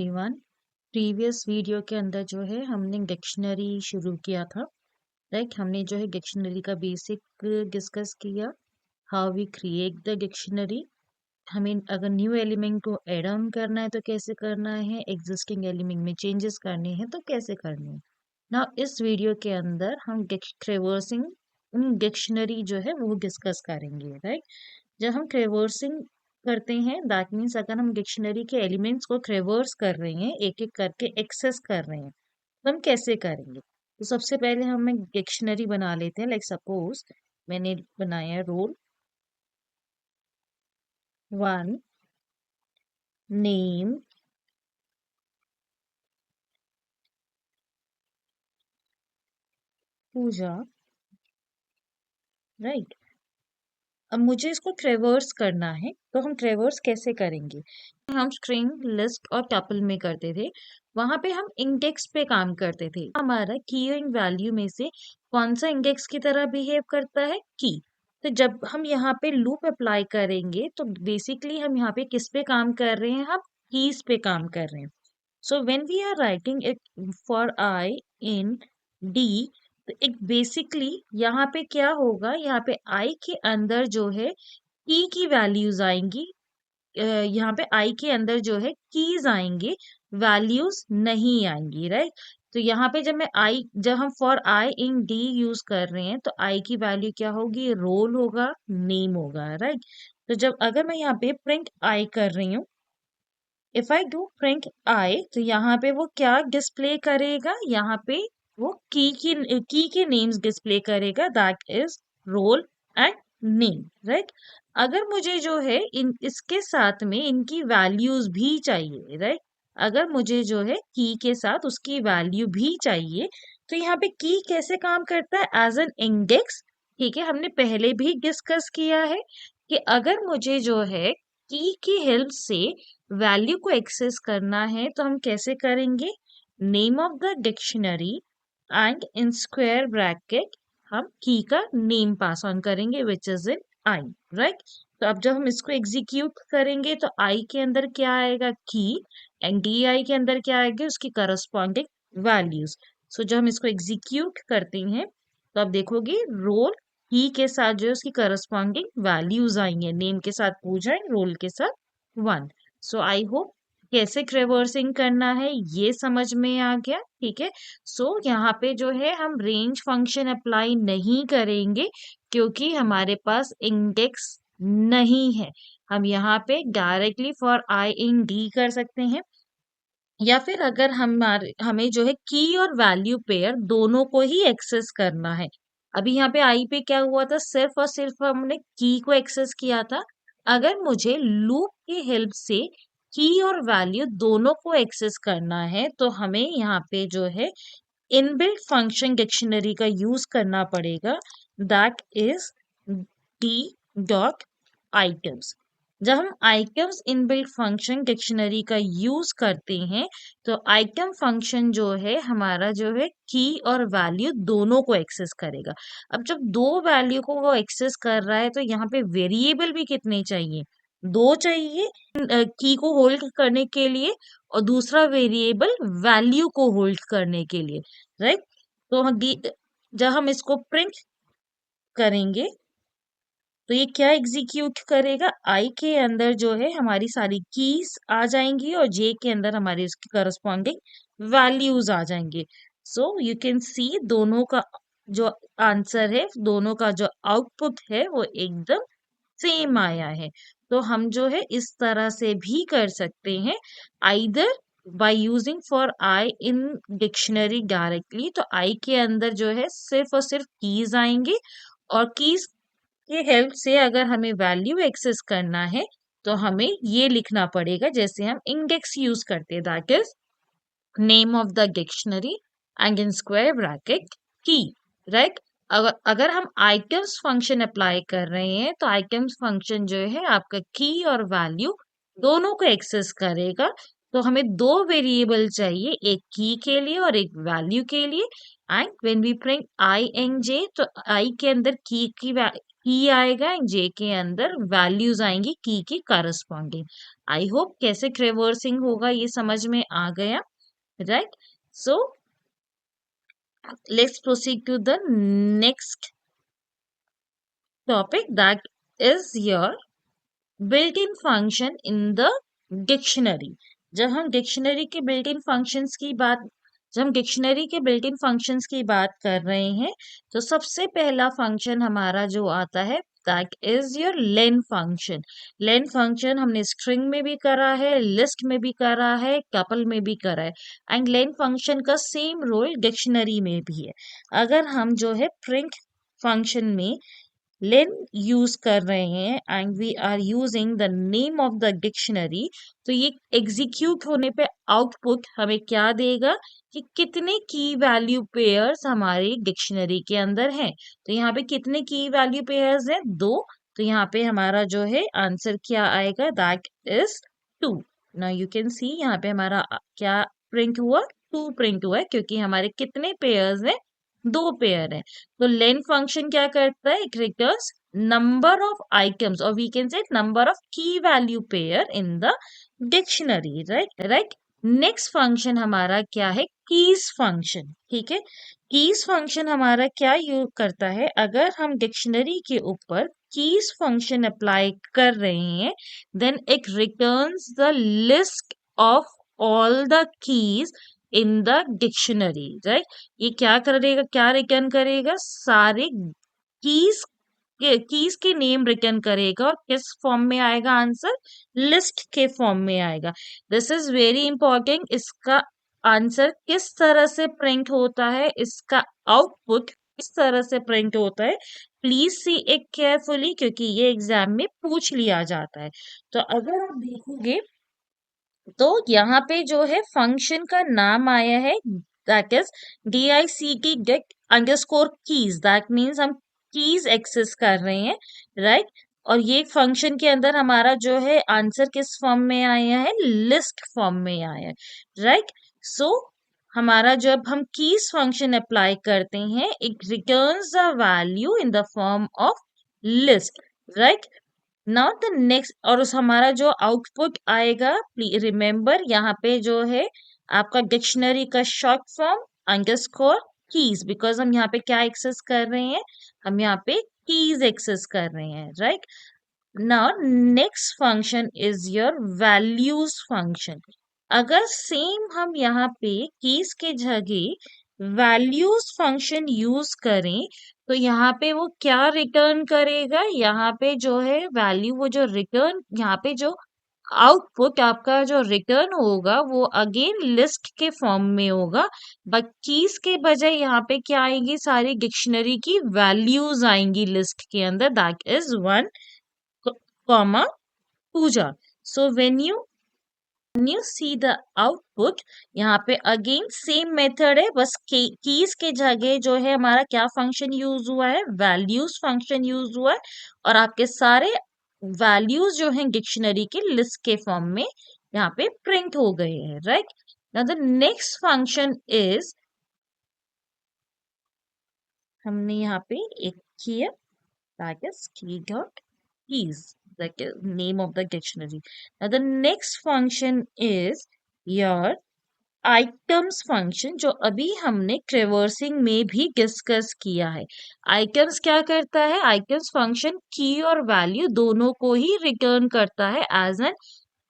Everyone. Previous video के अंदर जो है हमने डिक्शनरी शुरू किया था। राइट, हमने जो है डिक्शनरी का बेसिक डिस्कस किया। How we create the dictionary, हमें अगर न्यू एलिमेंट को ऐड ऑन करना है तो कैसे करना है, एग्जिस्टिंग एलिमेंट में चेंजेस करने हैं तो कैसे करने हैं। ना इस वीडियो के अंदर हम ट्रेवर्सिंग डिक्शनरी जो है वो डिस्कस करेंगे। राइट, जब हम ट्रेवर्सिंग करते हैं दैट मीन्स अगर हम डिक्शनरी के एलिमेंट्स को ट्रेवर्स कर रहे हैं, एक एक करके एक्सेस कर रहे हैं, तो हम कैसे करेंगे। तो सबसे पहले हम एक डिक्शनरी बना लेते हैं। लाइक सपोज मैंने बनाया रोल 1, नेम, पूजा। राइट, अब मुझे इसको ट्रेवर्स करना है, तो हम ट्रेवर्स कैसे करेंगे। हम स्ट्रिंग, लिस्ट और टपल में करते थे, वहां पे हम इंडेक्स पे काम करते थे। हमारा कीइंग वैल्यू में से कौन सा इंडेक्स की तरह बिहेव करता है, की। तो जब हम यहाँ पे लूप अप्लाई करेंगे तो बेसिकली हम यहाँ पे किस पे काम कर रहे हैं, हम कीज पे काम कर रहे हैं। So when we are writing it for i in d, तो एक बेसिकली यहाँ पे क्या होगा, यहाँ पे आई के अंदर जो है की वैल्यूज आएंगी। यहाँ पे आई के अंदर जो है कीज आएंगे, वैल्यूज नहीं आएंगी। राइट, तो यहाँ पे जब हम for i in D use कर रहे हैं तो आई की वैल्यू क्या होगी, रोल होगा, नेम होगा। राइट, तो जब अगर मैं यहाँ पे प्रिंट आई कर रही हूँ, if I do print I, तो यहाँ पे वो क्या डिस्प्ले करेगा, यहाँ पे वो की के नेम्स डिस्प्ले करेगा, that is role and name. Right, अगर मुझे जो है इन इसके साथ में इनकी वैल्यूज भी चाहिए, राइट, अगर मुझे जो है की के साथ उसकी वैल्यू भी चाहिए, तो यहाँ पे की कैसे काम करता है, एज एन इंडेक्स। ठीक है, हमने पहले भी डिस्कस किया है कि अगर मुझे जो है की हेल्प से वैल्यू को एक्सेस करना है तो हम कैसे करेंगे, name of the dictionary and in square bracket हम की का नेम पास ऑन करेंगे which is in I. Right, तो अब जब हम इसको एग्जीक्यूट करेंगे तो आई के अंदर क्या आएगा, की, एंड डी आई के अंदर क्या आएगा, उसकी करस्पॉन्डिंग वैल्यूज। सो जब हम इसको एग्जीक्यूट करते हैं तो आप देखोगे रोल ही के साथ जो है उसकी करस्पॉन्डिंग वैल्यूज आई है, नेम के साथ पूजा, रोल के साथ 1। सो आई होप कैसे ट्रेवर्सिंग करना है ये समझ में आ गया। ठीक है, सो यहाँ पे जो है हम रेंज फंक्शन अप्लाई नहीं करेंगे क्योंकि हमारे पास इंडेक्स नहीं है। हम यहाँ पे directly for i in D कर सकते हैं, या फिर अगर हमें जो है की और वैल्यू पेयर दोनों को ही एक्सेस करना है। अभी यहाँ पे आई पे क्या हुआ था, सिर्फ और सिर्फ हमने की को एक्सेस किया था। अगर मुझे लूप की हेल्प से की और वैल्यू दोनों को एक्सेस करना है तो हमें यहाँ पे जो है इनबिल्ट फंक्शन डिक्शनरी का यूज करना पड़ेगा, that is D dot items. जब हम आइटम्स इनबिल्ट फंक्शन डिक्शनरी का यूज करते हैं तो आइटम फंक्शन जो है हमारा जो है की और वैल्यू दोनों को एक्सेस करेगा। अब जब दो वैल्यू को वो एक्सेस कर रहा है तो यहाँ पे वेरिएबल भी कितने चाहिए, दो चाहिए, की को होल्ड करने के लिए और दूसरा वेरिएबल वैल्यू को होल्ड करने के लिए। राइट, तो जब हम इसको प्रिंट करेंगे तो ये क्या एग्जीक्यूट करेगा, आई के अंदर जो है हमारी सारी कीज आ जाएंगी और जे के अंदर हमारी उसकी करस्पॉन्डिंग वैल्यूज आ जाएंगे। सो यू कैन सी दोनों का जो आंसर है, दोनों का जो आउटपुट है वो एकदम सेम आया है। तो हम जो है इस तरह से भी कर सकते हैं, either by using for i in dictionary directly, तो आई के अंदर जो है सिर्फ और सिर्फ कीज आएंगे, और कीज के हेल्प से अगर हमें वैल्यू एक्सेस करना है तो हमें ये लिखना पड़ेगा जैसे हम इंडेक्स यूज करते हैं, that is name of the dictionary and in square bracket की। राइट, अगर हम आइटम्स फंक्शन अप्लाई कर रहे हैं तो आइटम्स फंक्शन जो है आपका की और वैल्यू दोनों को एक्सेस करेगा। तो हमें दो वेरिएबल चाहिए, एक की के लिए और एक वैल्यू के लिए। And when we print i n j, तो आई के अंदर की की आएगा एंड जे के अंदर वैल्यूज आएंगी की के करस्पॉन्डिंग। आई होप कैसे ट्रेवर्सिंग होगा ये समझ में आ गया, right? So let's proceed to the next topic, that is your built-in function in the dictionary। जब हम डिक्शनरी के built-in functions की बात जब हम डिक्शनरी के built-in functions की बात कर रहे हैं तो सबसे पहला फंक्शन हमारा जो आता है that is your len function. Len function हमने स्ट्रिंग में भी करा है, लिस्ट में भी करा है, कपल में भी करा है एंड लेन फंक्शन का सेम रोल डिक्शनरी में भी है। अगर हम जो है प्रिंट फंक्शन में लेन यूज कर रहे हैं and we are using the name of the dictionary, तो ये एग्जीक्यूट होने पे आउटपुट हमें क्या देगा कि कितने की वैल्यू पेयर्स हमारी डिक्शनरी के अंदर हैं। तो यहाँ पे कितने की वैल्यू पेयर्स हैं? 2। तो यहाँ पे हमारा जो है आंसर क्या आएगा? That is 2। Now you can see यहाँ पे हमारा क्या प्रिंट हुआ? 2 प्रिंट हुआ है क्योंकि हमारे कितने पेयर्स हैं? 2 पेयर है। तो लेन फंक्शन क्या करता है? It returns number of items और we can say number of key value pair in the dictionary, right right. Next function हमारा क्या है? Keys function. ठीक है, कीज फंक्शन हमारा क्या यूज करता है? अगर हम डिक्शनरी के ऊपर कीज फंक्शन अप्लाई कर रहे हैं then it returns the list of all the keys in the dictionary, right. ये क्या करेगा? क्या रिटर्न करेगा? सारे कीज कीज के नेम रिटर्न करेगा और किस फॉर्म में आएगा आंसर? लिस्ट के फॉर्म में आएगा। This is very important. इसका आंसर किस तरह से प्रिंट होता है, इसका आउटपुट किस तरह से प्रिंट होता है, प्लीज सी इट केयरफुली क्योंकि ये एग्जाम में पूछ लिया जाता है। तो अगर आप देखोगे तो यहाँ पे जो है फंक्शन का नाम आया है that is DICT get underscore keys. That means हम कीज एक्सेस कर रहे हैं, राइट। और ये फंक्शन के अंदर हमारा जो है आंसर किस फॉर्म में आया है? लिस्ट फॉर्म में आया है, राइट। सो हमारा जब हम कीज फंक्शन अप्लाई करते हैं it returns the value in the form of list, right. Now the next और उस हमारा जो आउटपुट आएगा, प्लीज रिमेम्बर यहाँ पे जो है आपका डिक्शनरी का short form underscore keys, because हम यहाँ पे क्या एक्सेस कर रहे हैं? हम यहाँ पे कीज एक्सेस कर रहे हैं, right. Now next function is your values function. अगर सेम हम यहाँ पे कीज के जगह वैल्यूज फंक्शन यूज करें तो यहाँ पे वो क्या रिटर्न करेगा? यहाँ पे जो है वैल्यू वो जो रिटर्न यहाँ पे जो आउटपुट आपका जो रिटर्न होगा वो अगेन लिस्ट के फॉर्म में होगा, बट कीज के बजाय यहाँ पे क्या आएंगी? सारी डिक्शनरी की वैल्यूज आएंगी लिस्ट के अंदर, that is 1, comma, Puja. So when you see the output, यहाँ पे अगेन सेम मेथड है, बस कीज के जगह जो है हमारा क्या फंक्शन यूज हुआ है? वैल्यूज फंक्शन यूज हुआ है और आपके सारे वैल्यूज जो हैं डिक्शनरी के लिस्ट के फॉर्म में यहाँ पे प्रिंट हो गए हैं, right. Now the next function is, हमने यहाँ पे एक किया दैट इज की dot keys, like name of the dictionary. Now the next function is your items function, जो अभी हमने ट्रेवर्सिंग में भी डिस्कस किया है। आइटम्स क्या करता है? आइटम्स फंक्शन की और वैल्यू दोनों को ही रिटर्न करता है एज एन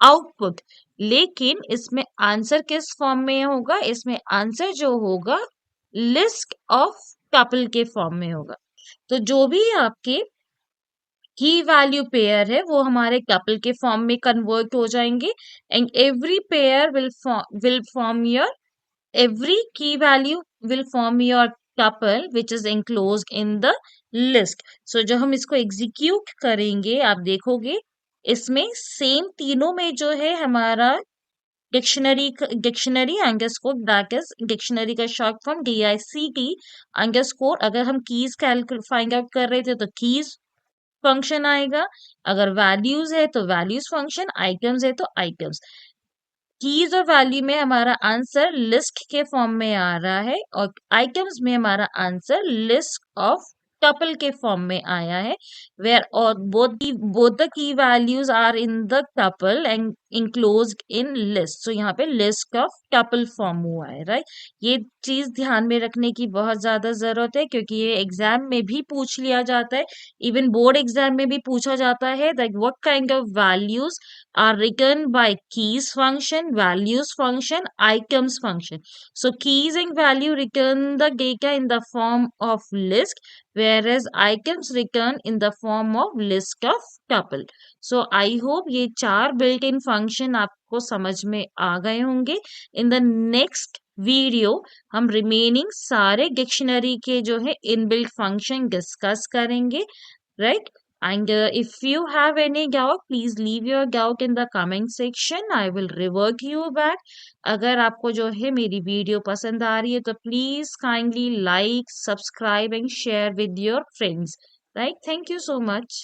आउटपुट, लेकिन इसमें आंसर किस फॉर्म में होगा? इसमें आंसर जो होगा लिस्ट ऑफ टपल के फॉर्म में होगा। तो जो भी आपके की वैल्यू पेयर है वो हमारे टपल के फॉर्म में कन्वर्ट हो जाएंगे and every pair will form your every key value will form your tuple which is enclosed in the list। so जो हम इसको एग्जीक्यूट करेंगे आप देखोगे इसमें सेम तीनों में जो है हमारा dictionary underscore that is dictionary का शॉर्ट फॉर्म DICT अंडरस्कोर। अगर हम कीज फाइंड आउट कर रहे थे तो कीज फंक्शन आएगा, अगर वैल्यूज है तो वैल्यूज फंक्शन, आइटम्स है तो आइटम्स। कीज और वैल्यू में हमारा आंसर लिस्ट के फॉर्म में आ रहा है और आइटम्स में हमारा आंसर लिस्ट ऑफ टपल के फॉर्म में आया है, वेयर और both the key values are in the tuple and enclosed in list. So यहाँ पे लिस्ट ऑफ टपल फॉर्म हुआ है, राइट। ये चीज ध्यान में रखने की बहुत ज्यादा जरूरत है, क्योंकि ये एग्जाम में भी पूछ लिया जाता है, इवन बोर्ड एग्जाम में भी पूछा जाता है that what kind of values are written by keys function, values function, items function. So keys and value return the data in the form of list, whereas items return in the form of list of tuple. So I hope ये चार built-in function आपको समझ में आ गए होंगे। In the next video हम remaining सारे dictionary के जो है इनबिल्ट फंक्शन डिस्कस करेंगे, right. And if you have any doubt, please leave your doubt in the comment section. I will revert you back. अगर आपको जो है मेरी वीडियो पसंद आ रही है तो please kindly like, subscribe and share with your friends. Right? Thank you so much.